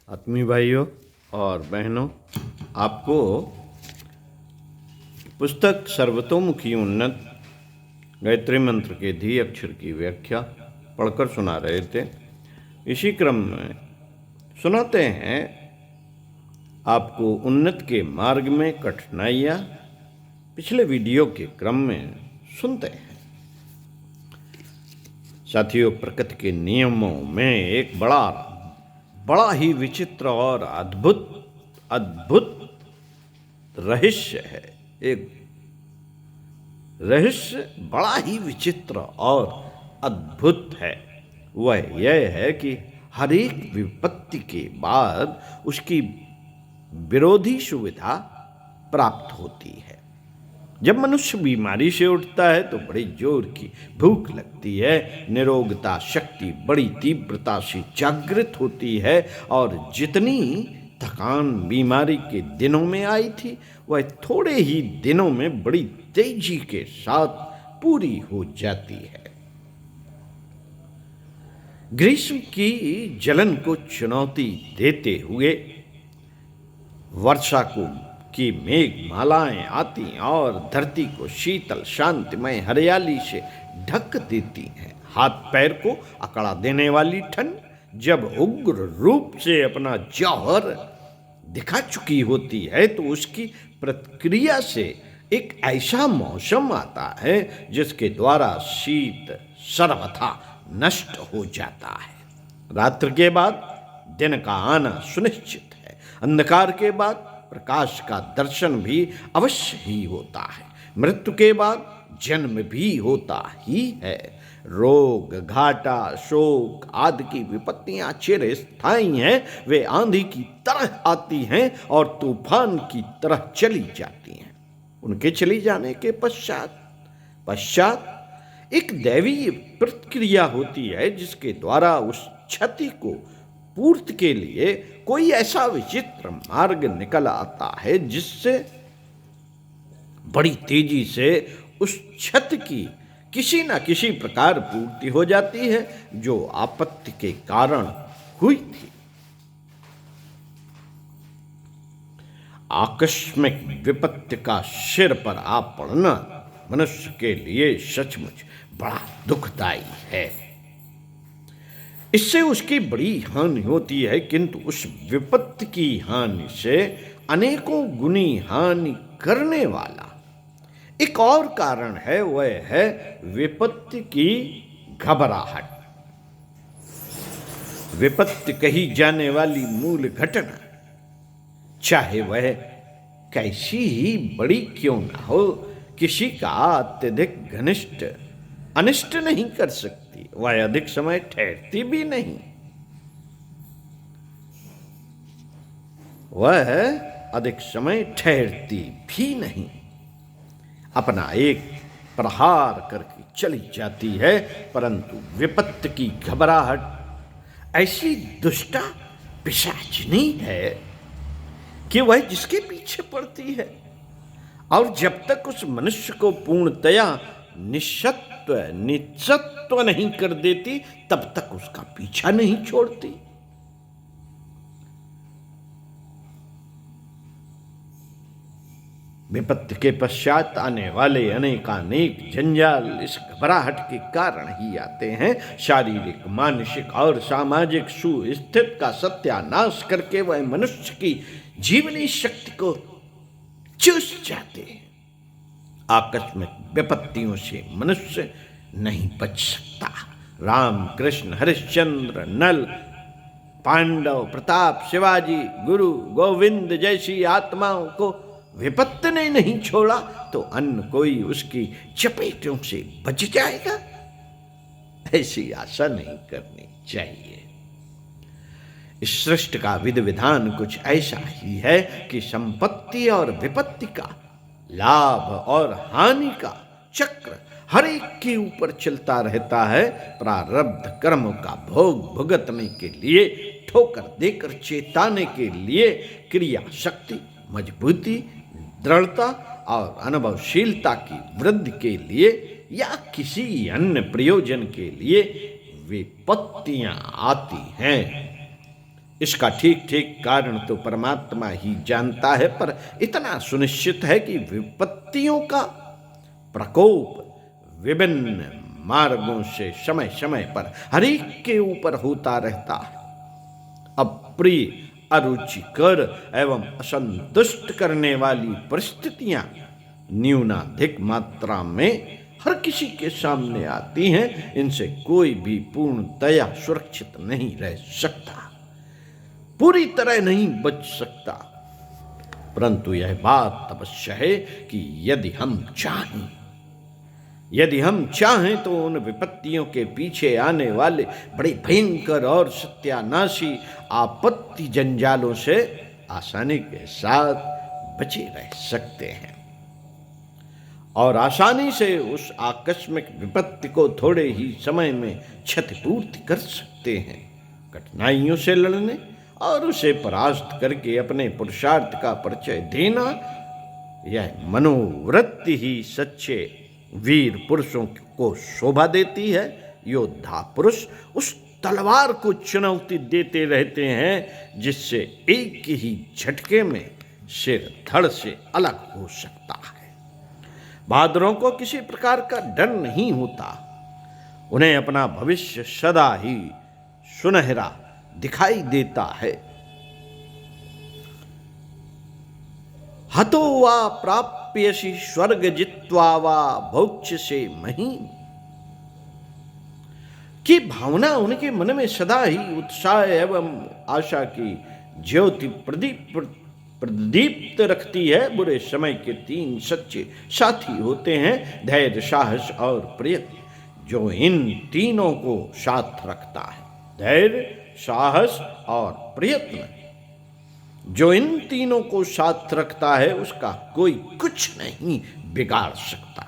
आत्मीय भाइयों और बहनों, आपको पुस्तक सर्वतोमुखी उन्नत गायत्री मंत्र के धी अक्षर की व्याख्या पढ़कर सुना रहे थे। इसी क्रम में सुनाते हैं आपको उन्नत के मार्ग में कठिनाइयाँ। पिछले वीडियो के क्रम में सुनते हैं। साथियों, प्रकृति के नियमों में एक बड़ा ही विचित्र और अद्भुत रहस्य है। एक रहस्य बड़ा ही विचित्र और अद्भुत है। वह यह है कि हर एक विपत्ति के बाद उसकी विरोधी सुविधा प्राप्त होती है। जब मनुष्य बीमारी से उठता है तो बड़ी जोर की भूख लगती है, निरोगता शक्ति बड़ी तीव्रता से जागृत होती है और जितनी थकान बीमारी के दिनों में आई थी वह थोड़े ही दिनों में बड़ी तेजी के साथ पूरी हो जाती है। ग्रीष्म की जलन को चुनौती देते हुए वर्षा की मेघ मालाएं आती और धरती को शीतल शांतिमय हरियाली से ढक देती हैं। हाथ पैर को अकड़ा देने वाली ठंड जब उग्र रूप से अपना जौहर दिखा चुकी होती है तो उसकी प्रतिक्रिया से एक ऐसा मौसम आता है जिसके द्वारा शीत सर्वथा नष्ट हो जाता है। रात्रि के बाद दिन का आना सुनिश्चित है। अंधकार के बाद प्रकाश का दर्शन भी अवश्य ही होता है। मृत्यु के बाद जन्म भी होता ही है। रोग घाटा शोक आदि की विपत्तियां चिरस्थायी हैं। वे आंधी की तरह आती हैं और तूफान की तरह चली जाती हैं। उनके चली जाने के पश्चात एक दैवीय प्रतिक्रिया होती है जिसके द्वारा उस क्षति को पूर्ति के लिए कोई ऐसा विचित्र मार्ग निकल आता है जिससे बड़ी तेजी से उस क्षति की किसी न किसी प्रकार पूर्ति हो जाती है जो आपत्ति के कारण हुई थी। आकस्मिक विपत्ति का सिर पर आ पड़ना मनुष्य के लिए सचमुच बड़ा दुखदायी है। इससे उसकी बड़ी हानि होती है, किंतु उस विपत्ति की हानि से अनेकों गुनी हानि करने वाला एक और कारण है। वह है विपत्ति की घबराहट। विपत्ति कही जाने वाली मूल घटना चाहे वह कैसी ही बड़ी क्यों ना हो, किसी का अत्यधिक घनिष्ठ अनिष्ट नहीं कर सकती। वह अधिक समय ठहरती भी नहीं। वह अधिक समय ठहरती भी नहीं। अपना एक प्रहार करके चली जाती है। परंतु विपत्ति की घबराहट ऐसी दुष्टा पिशाचिनी है कि वह जिसके पीछे पड़ती है और जब तक उस मनुष्य को पूर्णतया निश्चत्व नहीं कर देती तब तक उसका पीछा नहीं छोड़ती। विपत्ति के पश्चात आने वाले अनेकानेक जंजाल इस घबराहट के कारण ही आते हैं। शारीरिक मानसिक और सामाजिक सुस्थिति का सत्यानाश करके वह मनुष्य की जीवनी शक्ति को चूस जाते हैं। आकस्मिक विपत्तियों से मनुष्य नहीं बच सकता। राम कृष्ण हरिश्चंद्र नल पांडव प्रताप शिवाजी गुरु गोविंद जैसी आत्माओं को विपत्ति ने नहीं छोड़ा तो अन्य कोई उसकी चपेटों से बच जाएगा, ऐसी आशा नहीं करनी चाहिए। इस सृष्टि का विधि विधान कुछ ऐसा ही है कि संपत्ति और विपत्ति का लाभ और हानि का चक्र हर एक के ऊपर चलता रहता है। प्रारब्ध कर्म का भोग भुगतने के लिए, ठोकर देकर चेताने के लिए, क्रिया शक्ति मजबूती दृढ़ता और अनुभवशीलता की वृद्धि के लिए या किसी अन्य प्रयोजन के लिए विपत्तियां आती हैं। इसका ठीक ठीक कारण तो परमात्मा ही जानता है, पर इतना सुनिश्चित है कि विपत्तियों का प्रकोप विभिन्न मार्गों से समय समय पर हर एक के ऊपर होता रहता है। अप्रिय, अरुचिकर एवं असंतुष्ट करने वाली परिस्थितियां न्यूनाधिक मात्रा में हर किसी के सामने आती हैं। इनसे कोई भी पूर्णतया सुरक्षित नहीं रह सकता, पूरी तरह नहीं बच सकता। परंतु यह बात अवश्य है कि यदि हम चाहें तो उन विपत्तियों के पीछे आने वाले बड़े भयंकर और सत्यानाशी आपत्ति जंजालों से आसानी के साथ बचे रह सकते हैं और आसानी से उस आकस्मिक विपत्ति को थोड़े ही समय में क्षतिपूर्ति कर सकते हैं। कठिनाइयों से लड़ने और उसे परास्त करके अपने पुरुषार्थ का परिचय देना, यह मनोवृत्ति ही सच्चे वीर पुरुषों को शोभा देती है। योद्धा पुरुष उस तलवार को चुनौती देते रहते हैं जिससे एक ही झटके में सिर धड़ से अलग हो सकता है। बहादुरों को किसी प्रकार का डर नहीं होता। उन्हें अपना भविष्य सदा ही सुनहरा दिखाई देता है। हतो वा प्राप्यसि स्वर्ग जित्वा वा भोक्ष्यसे महीम् की भावना उनके मन में सदा ही उत्साह एवं आशा की ज्योति प्रदीप्त रखती है। बुरे समय के तीन सच्चे साथी होते हैं, धैर्य, साहस और प्रयत्न। जो इन तीनों को साथ रखता है, धैर्य, साहस और प्रयत्न, जो इन तीनों को साथ रखता है, उसका कोई कुछ नहीं बिगाड़ सकता।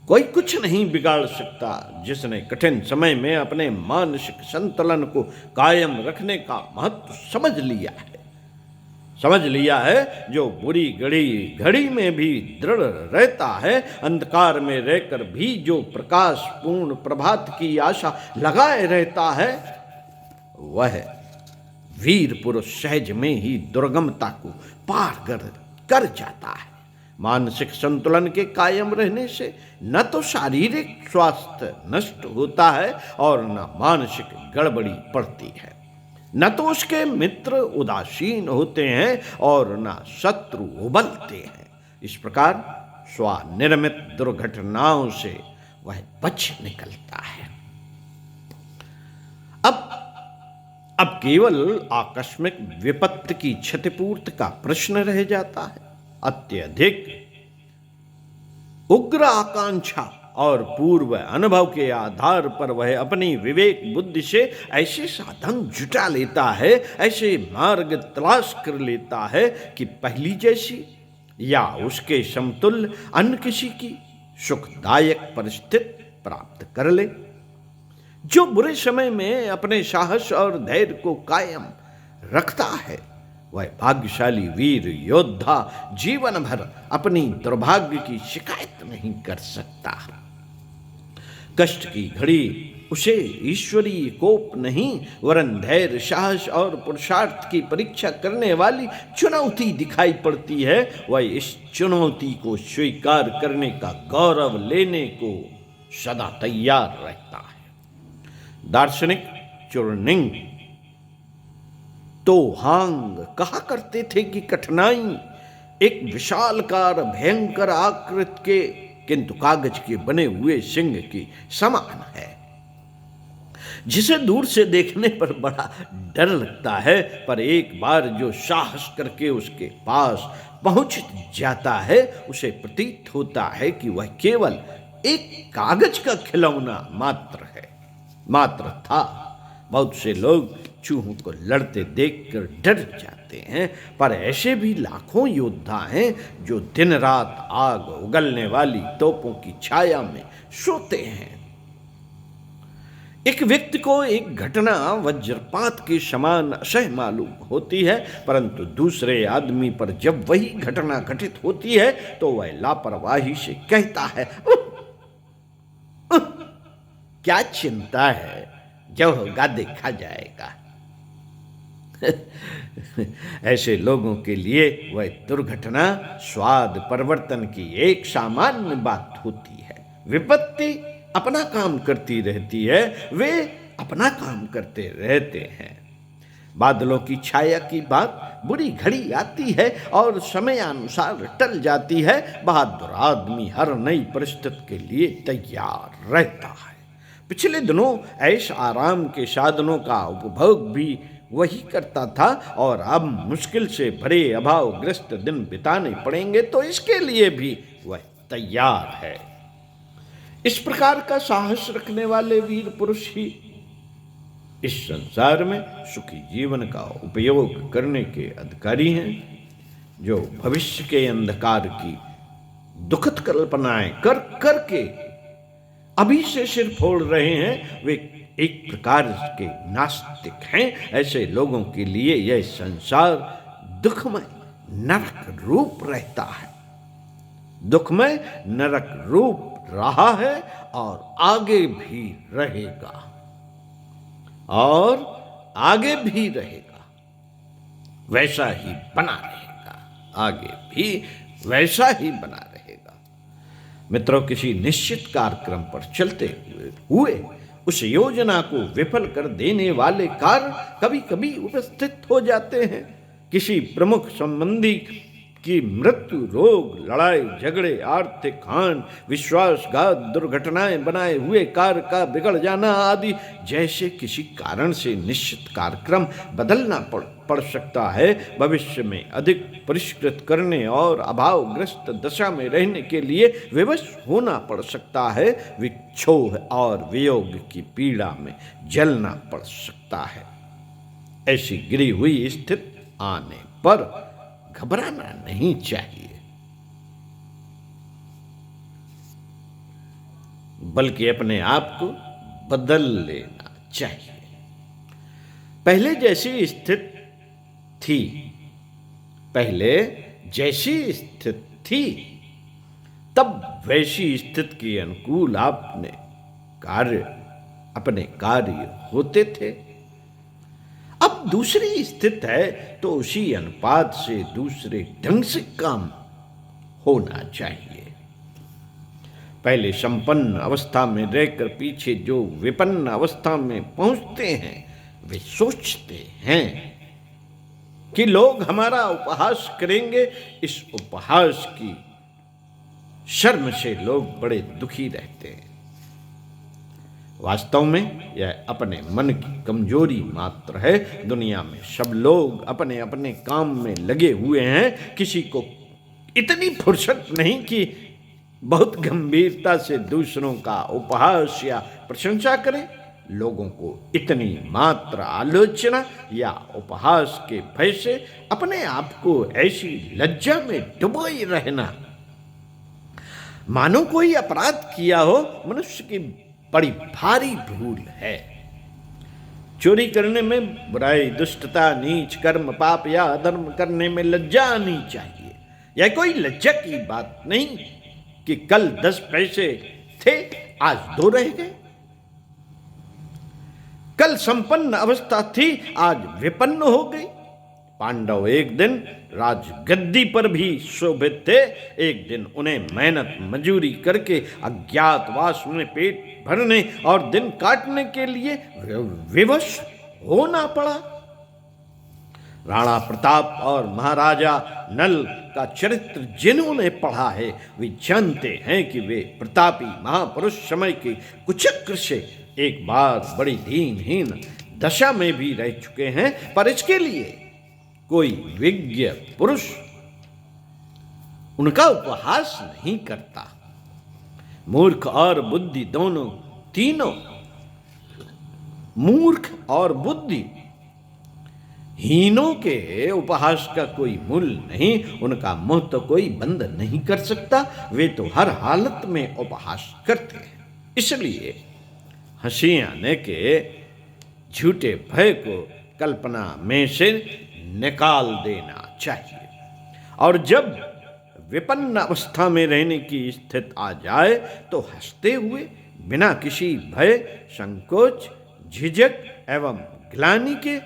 कोई कुछ नहीं बिगाड़ सकता। जिसने कठिन समय में अपने मानसिक संतुलन को कायम रखने का महत्व समझ लिया है, जो बुरी घड़ी में भी दृढ़ रहता है, अंधकार में रहकर भी जो प्रकाशपूर्ण प्रभात की आशा लगाए रहता है, वह वीर पुरुष सहज में ही दुर्गमता को पार कर जाता है। मानसिक संतुलन के कायम रहने से न तो शारीरिक स्वास्थ्य नष्ट होता है और न मानसिक गड़बड़ी पड़ती है, न तो उसके मित्र उदासीन होते हैं और न शत्रु उबलते हैं। इस प्रकार स्वनिर्मित दुर्घटनाओं से वह बच निकलता है। अब केवल आकस्मिक विपत्ति की क्षतिपूर्ति का प्रश्न रह जाता है। अत्यधिक उग्र आकांक्षा और पूर्व अनुभव के आधार पर वह अपनी विवेक बुद्धि से ऐसे साधन जुटा लेता है, ऐसे मार्ग तलाश कर लेता है कि पहली जैसी या उसके समतुल्य अन्य किसी की सुखदायक परिस्थिति प्राप्त कर ले। जो बुरे समय में अपने साहस और धैर्य को कायम रखता है, वह भाग्यशाली वीर योद्धा जीवन भर अपनी दुर्भाग्य की शिकायत नहीं कर सकता। कष्ट की घड़ी उसे ईश्वरीय कोप नहीं, वरन धैर्य, साहस और पुरुषार्थ की परीक्षा करने वाली चुनौती दिखाई पड़ती है। वह इस चुनौती को स्वीकार करने का गौरव लेने को सदा तैयार रहता है। दार्शनिक चुर्निंग तोहांग कहा करते थे कि कठिनाई एक विशालकार भयंकर आकृति के किंतु कागज के बने हुए सिंह की समान है, जिसे दूर से देखने पर बड़ा डर लगता है, पर एक बार जो साहस करके उसके पास पहुंच जाता है, उसे प्रतीत होता है कि वह केवल एक कागज का खिलौना मात्र था। बहुत से लोग चूहों को लड़ते देखकर डर जाते हैं, पर ऐसे भी लाखों योद्धा हैं जो दिन रात आग उगलने वाली तोपों की छाया में सोते हैं। एक व्यक्ति को एक घटना वज्रपात के समान असह्य मालूम होती है, परंतु दूसरे आदमी पर जब वही घटना घटित होती है तो वह लापरवाही से कहता है, क्या चिंता है, जो होगा देखा जाएगा। ऐसे लोगों के लिए वह दुर्घटना स्वाद परिवर्तन की एक सामान्य बात होती है। विपत्ति अपना काम करती रहती है, वे अपना काम करते रहते हैं। बादलों की छाया की बात बुरी घड़ी आती है और समयानुसार टल जाती है। बहादुर आदमी हर नई परिस्थिति के लिए तैयार रहता है। पिछले दिनों ऐश आराम के साधनों का उपभोग भी वही करता था और अब मुश्किल से भरे अभावग्रस्त दिन बिताने पड़ेंगे तो इसके लिए भी वह तैयार है। इस प्रकार का साहस रखने वाले वीर पुरुष ही इस संसार में सुखी जीवन का उपयोग करने के अधिकारी हैं। जो भविष्य के अंधकार की दुखद कल्पनाएं कर करके अभी से सिर फोड़ रहे हैं, वे एक प्रकार के नास्तिक हैं। ऐसे लोगों के लिए यह संसार दुखमय नरक रूप रहता है, दुखमय नरक रूप रहा है और आगे भी रहेगा, और आगे भी रहेगा, वैसा ही बना रहेगा, आगे भी वैसा ही बना रहेगा। मित्रों, किसी निश्चित कार्यक्रम पर चलते हुए उस योजना को विफल कर देने वाले कारण कभी कभी उपस्थित हो जाते हैं। किसी प्रमुख संबंधी की मृत्यु, रोग, लड़ाई झगड़े, आर्थिक हानि, विश्वासघात, दुर्घटनाएं, बनाए हुए कार्य का बिगड़ जाना आदि जैसे किसी कारण से निश्चित कार्यक्रम बदलना पड़ सकता है। भविष्य में अधिक परिष्कृत करने और अभावग्रस्त दशा में रहने के लिए विवश होना पड़ सकता है। विक्षोभ और वियोग की पीड़ा में जलना पड़ सकता है। ऐसी गिरी हुई स्थिति आने पर घबराना नहीं चाहिए, बल्कि अपने आप को बदल लेना चाहिए। पहले जैसी स्थिति थी तब वैसी स्थिति के अनुकूल अपने कार्य होते थे। अब दूसरी स्थिति है तो उसी अनुपात से दूसरे ढंग से काम होना चाहिए। पहले संपन्न अवस्था में रहकर पीछे जो विपन्न अवस्था में पहुंचते हैं, वे सोचते हैं कि लोग हमारा उपहास करेंगे। इस उपहास की शर्म से लोग बड़े दुखी रहते हैं। वास्तव में यह अपने मन की कमजोरी मात्र है। दुनिया में सब लोग अपने अपने काम में लगे हुए हैं। किसी को इतनी फुर्सत नहीं कि बहुत गंभीरता से दूसरों का उपहास या प्रशंसा करें। लोगों को इतनी मात्र आलोचना या उपहास के भय से अपने आप को ऐसी लज्जा में डुबोए रहना मानो कोई अपराध किया हो, मनुष्य की बड़ी भारी भूल है। चोरी करने में बुराई, दुष्टता, नीच कर्म, पाप या अधर्म करने में लज्जा आनी चाहिए। यह कोई लज्जा की बात नहीं कि कल 10 पैसे थे, आज 2 रह गए। कल संपन्न अवस्था थी, आज विपन्न हो गई। पांडव एक दिन राजगद्दी पर भी शोभित थे। एक दिन उन्हें मेहनत मजूरी करके अज्ञातवास में पेट भरने और दिन काटने के लिए विवश होना पड़ा। राणा प्रताप और महाराजा नल का चरित्र जिन्होंने पढ़ा है, वे जानते हैं कि वे प्रतापी महापुरुष समय के कुचक्र से एक बार बड़ी दीनहीन दशा में भी रह चुके हैं, पर इसके लिए कोई विज्ञ पुरुष उनका उपहास नहीं करता। मूर्ख और बुद्धि तीनों मूर्ख और बुद्धि हीनों के उपहास का कोई मूल्य नहीं। उनका मुंह तो कोई बंद नहीं कर सकता। वे तो हर हालत में उपहास करते हैं। इसलिए हंसी आने के झूठे भय को कल्पना में से निकाल देना चाहिए, और जब विपन्न अवस्था में रहने की स्थिति आ जाए तो हंसते हुए बिना किसी भय, संकोच, झिझक एवं ग्लानि के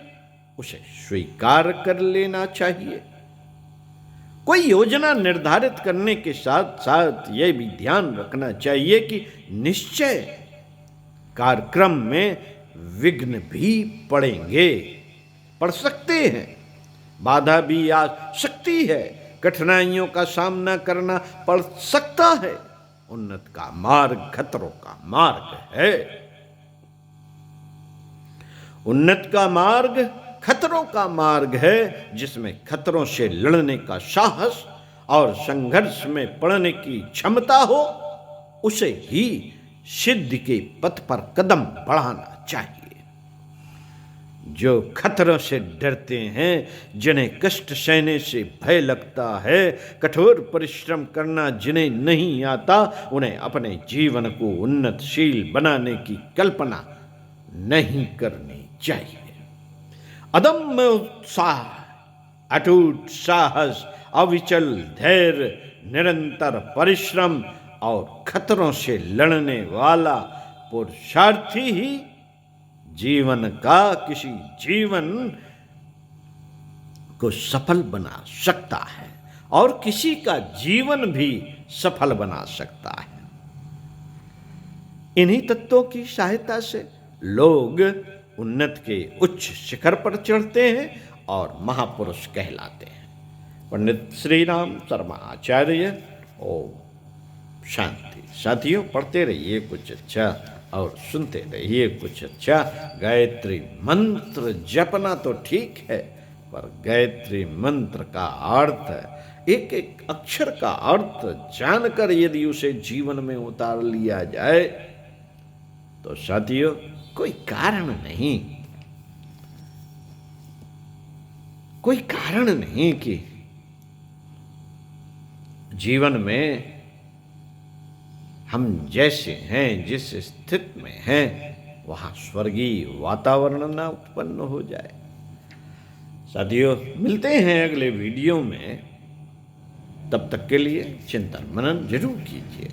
उसे स्वीकार कर लेना चाहिए। कोई योजना निर्धारित करने के साथ साथ यह भी ध्यान रखना चाहिए कि निश्चय कार्यक्रम में विघ्न भी पड़ेंगे, पड़ सकते हैं, बाधा भी आ सकती है, कठिनाइयों का सामना करना पड़ सकता है। उन्नत का मार्ग खतरों का मार्ग है। उन्नत का मार्ग खतरों का मार्ग है, जिसमें खतरों से लड़ने का साहस और संघर्ष में पड़ने की क्षमता हो, उसे ही सिद्धि के पथ पर कदम बढ़ाना चाहिए। जो खतरों से डरते हैं, जिन्हें कष्ट सहने से भय लगता है, कठोर परिश्रम करना जिन्हें नहीं आता, उन्हें अपने जीवन को उन्नतशील बनाने की कल्पना नहीं करनी चाहिए। अदम्य उत्साह, अटूट साहस, अविचल धैर्य, निरंतर परिश्रम और खतरों से लड़ने वाला पुरुषार्थी ही जीवन का किसी जीवन को सफल बना सकता है और किसी का जीवन भी सफल बना सकता है। इन्हीं तत्वों की सहायता से लोग उन्नत के उच्च शिखर पर चढ़ते हैं और महापुरुष कहलाते हैं। पंडित श्री राम शर्मा आचार्य। ओम शांति। साथियों, पढ़ते रहिए कुछ अच्छा और सुनते रहिए कुछ अच्छा। गायत्री मंत्र जपना तो ठीक है, पर गायत्री मंत्र का अर्थ, एक एक अक्षर का अर्थ जानकर यदि उसे जीवन में उतार लिया जाए तो साथियों कोई कारण नहीं कि जीवन में हम जैसे हैं, जिस स्थिति में हैं, वहाँ स्वर्गीय वातावरण ना उत्पन्न हो जाए। साथियों, मिलते हैं अगले वीडियो में। तब तक के लिए चिंतन मनन जरूर कीजिए।